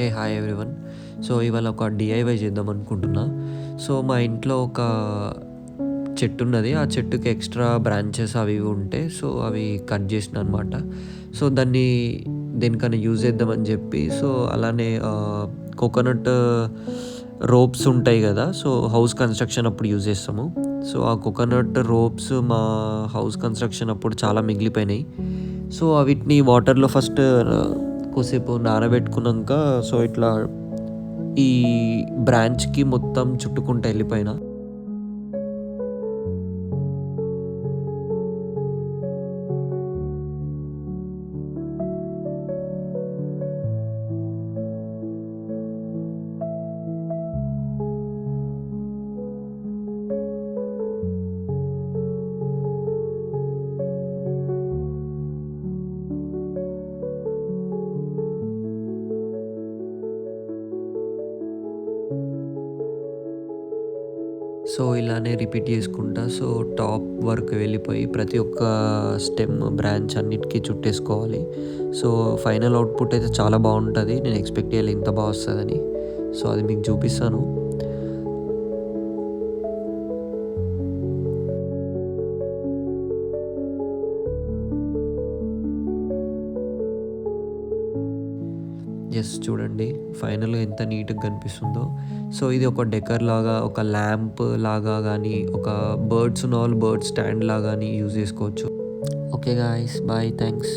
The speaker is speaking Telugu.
Hey hi everyone. సో ఇవాళ ఒక డిఐవై చేద్దాం అనుకుంటున్నా. సో మా ఇంట్లో ఒక చెట్టు ఉన్నది. ఆ చెట్టుకి ఎక్స్ట్రా బ్రాంచెస్ అవి ఇవి ఉంటే సో అవి కట్ చేసిన అనమాట. సో దాన్ని దేనికన్నా యూజ్ చేద్దామని చెప్పి సో అలానే కోకోనట్ రోప్స్ ఉంటాయి కదా, సో హౌస్ కన్స్ట్రక్షన్ అప్పుడు యూజ్ చేస్తాము. సో ఆ కోకోనట్ రోప్స్ మా హౌస్ కన్స్ట్రక్షన్ అప్పుడు చాలా మిగిలిపోయినాయి. సో వీటిని వాటర్లో ఫస్ట్ కొద్దిసేపు నానబెట్టుకున్నాక సో ఇట్లా ఈ బ్రాంచ్కి మొత్తం చుట్టుకుంటూ వెళ్ళిపోయినా. సో ఇలానే రిపీట్ చేసుకుంటా సో టాప్ వరకు వెళ్ళిపోయి ప్రతి ఒక్క స్టెమ్ బ్రాంచ్ అన్నిటికీ చుట్టేసుకోవాలి. సో ఫైనల్ అవుట్పుట్ అయితే చాలా బాగుంటుంది. నేను ఎక్స్పెక్ట్ చేయాలి ఇంత బాగా వస్తుందని. సో అది మీకు చూపిస్తాను. ఎస్, చూడండి ఫైనల్గా ఎంత నీట్గా కనిపిస్తుందో. సో ఇది ఒక డెకర్ లాగా, ఒక ల్యాంప్ లాగా కానీ, ఒక బర్డ్స్ ఉన్న వాళ్ళు బర్డ్ స్టాండ్ లాగా కానీ యూజ్ చేసుకోవచ్చు. Okay guys, bye, thanks.